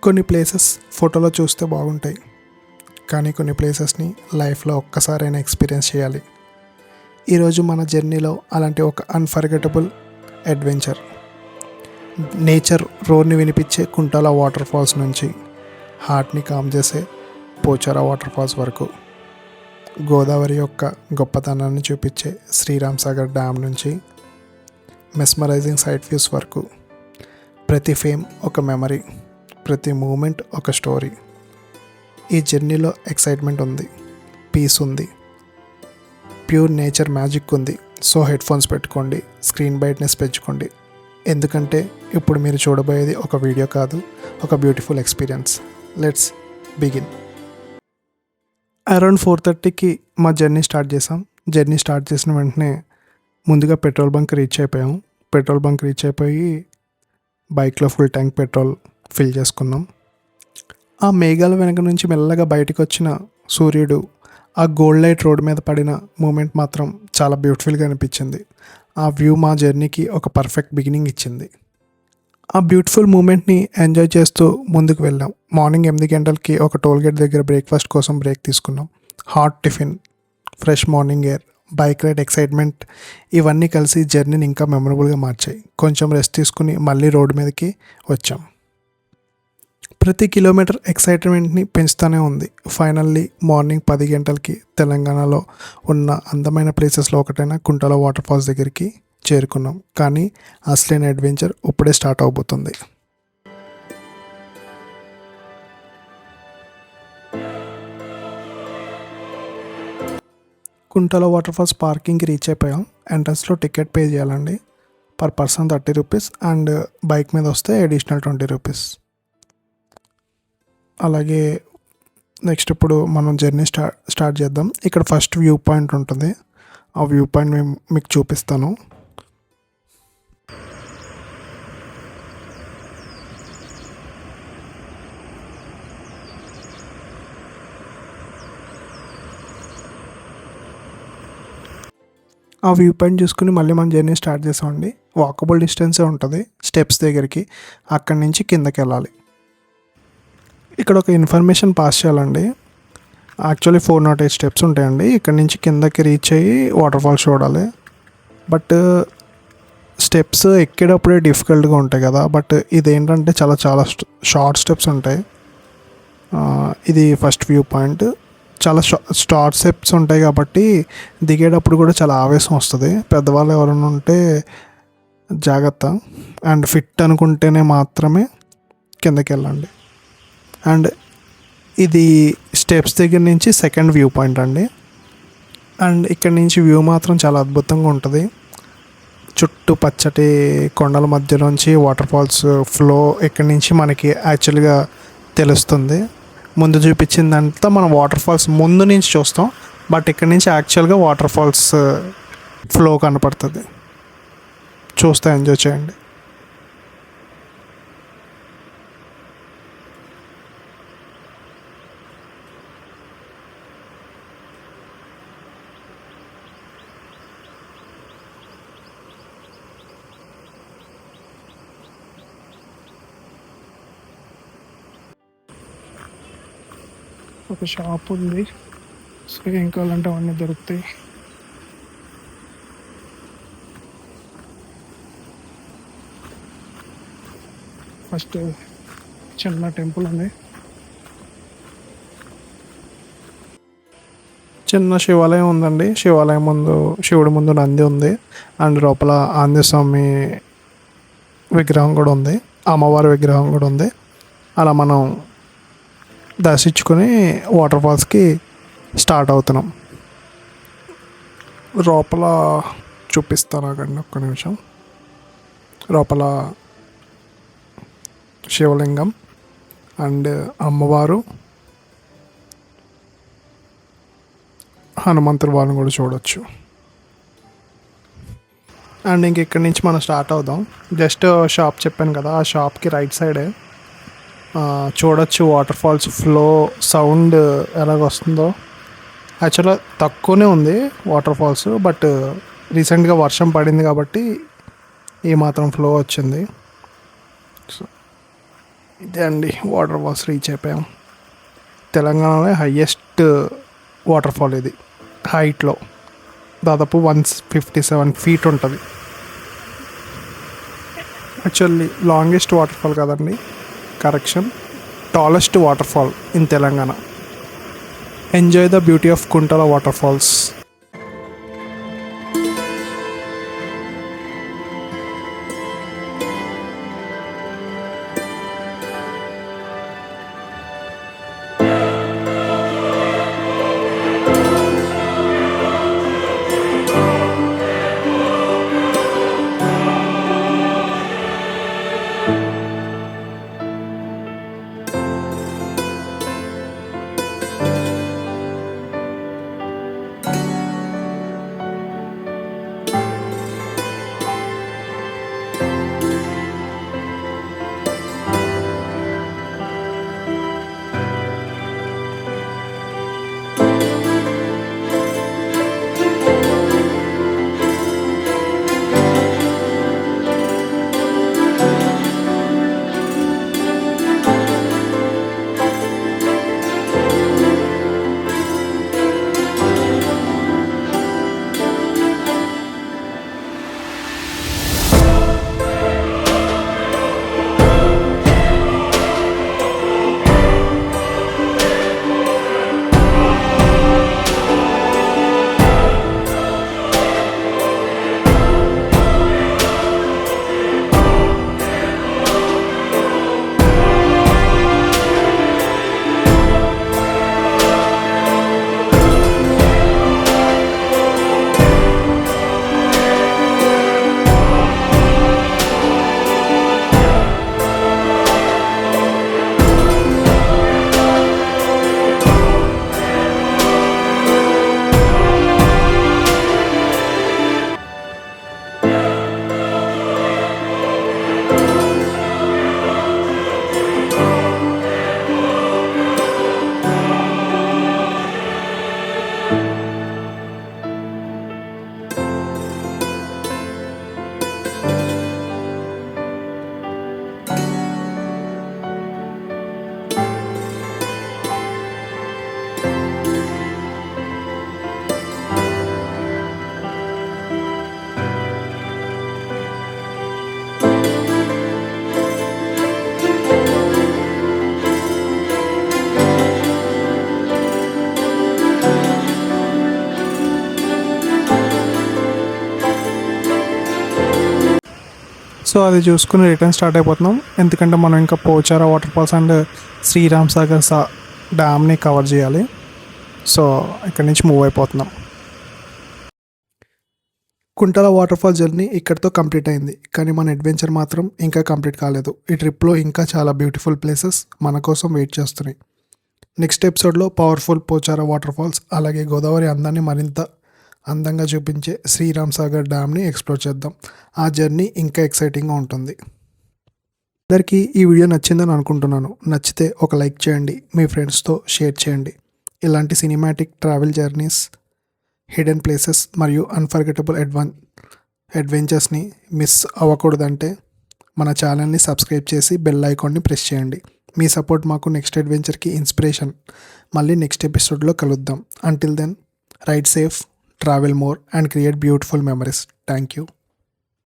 కొన్ని ప్లేసెస్ ఫోటోలో చూస్తే బాగుంటాయి, కానీ కొన్ని ప్లేసెస్ని లైఫ్లో ఒక్కసారైనా ఎక్స్పీరియన్స్ చేయాలి. ఈరోజు మన జర్నీలో అలాంటి ఒక అన్ఫర్గెటబుల్ అడ్వెంచర్. నేచర్ రోడ్ని వినిపించే కుంటాల వాటర్ ఫాల్స్ నుంచి హార్ట్ని కామ్ చేసే పోచారా వాటర్ ఫాల్స్ వరకు, గోదావరి యొక్క గొప్పతనాన్ని చూపించే శ్రీరామ్ సాగర్ డ్యామ్ నుంచి మెస్మరైజింగ్ సైట్ వ్యూస్ వరకు, ప్రతి ఫేమ్ ఒక మెమరీ, ప్రతి మూమెంట్ ఒక స్టోరీ. ఈ జర్నీలో ఎక్సైట్మెంట్ ఉంది, పీస్ ఉంది, ప్యూర్ నేచర్ మ్యాజిక్ ఉంది. సో హెడ్ ఫోన్స్ పెట్టుకోండి, స్క్రీన్ బ్రైట్నెస్ పెంచుకోండి, ఎందుకంటే ఇప్పుడు మీరు చూడబోయేది ఒక వీడియో కాదు, ఒక beautiful experience. Let's begin. Around 4:30కి మా జర్నీ స్టార్ట్ చేసాం. జర్నీ స్టార్ట్ చేసిన వెంటనే ముందుగా పెట్రోల్ బంక్ రీచ్ అయిపోయాం. పెట్రోల్ బంక్ రీచ్ అయిపోయి బైక్లో ఫుల్ ట్యాంక్ పెట్రోల్ ఫిల్ చేసుకున్నాం. ఆ మేఘాల వెనక నుంచి మెల్లగా బయటకు వచ్చిన సూర్యుడు ఆ గోల్డ్ లైట్ రోడ్ మీద పడిన మూమెంట్ మాత్రం చాలా బ్యూటిఫుల్గా అనిపించింది. ఆ వ్యూ మా జర్నీకి ఒక పర్ఫెక్ట్ బిగినింగ్ ఇచ్చింది. ఆ బ్యూటిఫుల్ మూమెంట్ని ఎంజాయ్ చేస్తూ ముందుకు వెళ్ళాం. మార్నింగ్ 8 గంటలకి ఒక టోల్గేట్ దగ్గర బ్రేక్ఫాస్ట్ కోసం బ్రేక్ తీసుకున్నాం. Hot tiffin, fresh morning air, bike ride excitement ఇవన్నీ కలిసి జర్నీని ఇంకా మెమరబుల్గా మార్చాయి. కొంచెం రెస్ట్ తీసుకుని మళ్ళీ రోడ్డు మీదకి వచ్చాం. ప్రతి కిలోమీటర్ ఎక్సైట్మెంట్ని పెంచుతూనే ఉంది. ఫైనల్లీ మార్నింగ్ 10 గంటలకి తెలంగాణలో ఉన్న అందమైన ప్లేసెస్లో ఒకటైన కుంటాల వాటర్ ఫాల్స్ దగ్గరికి చేరుకున్నాం. కానీ అసలైన అడ్వెంచర్ ఇప్పుడే స్టార్ట్ అవబోతుంది. కుంటాల వాటర్ ఫాల్స్ పార్కింగ్కి రీచ్ అయిపోయాం. ఎంట్రన్స్లో టికెట్ పే చేయాలండి. Per person 30 rupees and bike మీద వస్తే అడిషనల్ 20 రూపీస్. అలాగే నెక్స్ట్ ఇప్పుడు మనం జర్నీ స్టార్ట్ చేద్దాం. ఇక్కడ ఫస్ట్ వ్యూ పాయింట్ ఉంటుంది. ఆ వ్యూ పాయింట్ మీకు చూపిస్తాను. ఆ వ్యూ పాయింట్ చూసుకుని మళ్ళీ మనం జర్నీ స్టార్ట్ చేసామండి. వాకబుల్ డిస్టెన్సే ఉంటుంది స్టెప్స్ దగ్గరికి. అక్కడి నుంచి కిందకి వెళ్ళాలి. ఇక్కడ ఒక ఇన్ఫర్మేషన్ పాస్ చేయాలండి. యాక్చువల్లీ 408 స్టెప్స్ ఉంటాయండి. ఇక్కడ నుంచి కిందకి రీచ్ అయ్యి వాటర్ ఫాల్స్ చూడాలి. బట్ స్టెప్స్ ఎక్కేటప్పుడే డిఫికల్ట్గా ఉంటాయి కదా. బట్ ఇదేంటంటే చాలా చాలా షార్ట్ స్టెప్స్ ఉంటాయి. ఇది ఫస్ట్ వ్యూ పాయింట్. చాలా షార్ట్ స్టెప్స్ ఉంటాయి కాబట్టి దిగేటప్పుడు కూడా చాలా ఆవేశం వస్తుంది. పెద్దవాళ్ళు ఎవరైనా ఉంటే జాగ్రత్త అండ్ ఫిట్ అనుకుంటేనే మాత్రమే కిందకి వెళ్ళండి. అండ్ ఇది స్టెప్స్ దగ్గర నుంచి సెకండ్ వ్యూ పాయింట్ అండి. అండ్ ఇక్కడ నుంచి వ్యూ మాత్రం చాలా అద్భుతంగా ఉంటుంది. చుట్టూ పచ్చటి కొండల మధ్య నుంచి వాటర్ ఫాల్స్ ఫ్లో ఇక్కడి నుంచి మనకి యాక్చువల్గా తెలుస్తుంది. ముందు చూపించిందంతా మనం వాటర్ ఫాల్స్ ముందు నుంచి చూస్తాం, బట్ ఇక్కడి నుంచి యాక్చువల్గా వాటర్ ఫాల్స్ ఫ్లో కనపడుతుంది. చూస్తే ఎంజాయ్ చేయండి. ఒక షాప్ ఉంది. సో ఏం కావాలంటే అవన్నీ దొరుకుతాయి. ఫస్ట్ చిన్న టెంపుల్ ఉంది. చిన్న శివాలయం ఉందండి. శివాలయం ముందు శివుడి ముందు నంది ఉంది. అండ్ లోపల ఆంజనేయ స్వామి విగ్రహం కూడా ఉంది, అమ్మవారి విగ్రహం కూడా ఉంది. అలా మనం దర్శించుకొని వాటర్ ఫాల్స్కి స్టార్ట్ అవుతున్నాం. లోపల చూపిస్తాను ఆగండి ఒక్క నిమిషం. లోపల శివలింగం అండ్ అమ్మవారు, హనుమంతుడి వాళ్ళని కూడా చూడొచ్చు. అండ్ ఇంక ఇక్కడి నుంచి మనం స్టార్ట్ అవుదాం. జస్ట్ షాప్ చెప్పాను కదా, ఆ షాప్కి రైట్ సైడే చూడొచ్చు వాటర్ ఫాల్స్ ఫ్లో సౌండ్ ఎలాగొస్తుందో. యాక్చువల్గా తక్కువనే ఉంది వాటర్ ఫాల్స్, బట్ రీసెంట్గా వర్షం పడింది కాబట్టి ఈ మాత్రం ఫ్లో వచ్చింది. సో ఇదే అండి వాటర్ ఫాల్స్ రీచ్ అయిపోయాం. తెలంగాణలో హయ్యెస్ట్ వాటర్ ఫాల్ ఇది. హైట్లో దాదాపు 157 feet ఉంటుంది. యాక్చువల్లీ లాంగెస్ట్ వాటర్ ఫాల్ కదండి, correction, tallest waterfall in Telangana. Enjoy the beauty of Kuntala waterfalls. So అది చూసుకుని రిటర్న్ స్టార్ట్ అయిపోతున్నాం. ఎందుకంటే మనం ఇంకా Pochara waterfalls and Sriram Sagar డ్యామ్ని కవర్ చేయాలి. సో ఇక్కడి నుంచి మూవ్ అయిపోతున్నాం. కుంటల వాటర్ ఫాల్ జర్నీ ఇక్కడితో కంప్లీట్ అయింది. కానీ మన అడ్వెంచర్ మాత్రం ఇంకా కంప్లీట్ కాలేదు. ఈ ట్రిప్లో ఇంకా చాలా బ్యూటిఫుల్ ప్లేసెస్ మన కోసం వెయిట్ చేస్తున్నాయి. నెక్స్ట్ ఎపిసోడ్లో పవర్ఫుల్ పోచారా వాటర్ ఫాల్స్ అలాగే గోదావరి అందాన్ని మరింత అందంగా చూపించే శ్రీరామ్ సాగర్ డ్యామ్ని ఎక్స్ప్లోర్ చేద్దాం. ఆ జర్నీ ఇంకా ఎక్సైటింగ్గా ఉంటుంది. అందరికీ ఈ వీడియో నచ్చిందని అనుకుంటున్నాను. నచ్చితే ఒక లైక్ చేయండి, మీ ఫ్రెండ్స్తో షేర్ చేయండి. ఇలాంటి cinematic travel journeys, hidden places మరియు అన్ఫర్గెటబుల్ అడ్వెంచర్స్ని మిస్ అవ్వకూడదంటే మన ఛానల్ని సబ్స్క్రైబ్ చేసి బెల్ ఐకాన్ని ప్రెస్ చేయండి. మీ సపోర్ట్ మాకు నెక్స్ట్ అడ్వెంచర్కి ఇన్స్పిరేషన్. మళ్ళీ నెక్స్ట్ ఎపిసోడ్లో కలుద్దాం. Until then, ride safe, travel more and create beautiful memories. Thank you.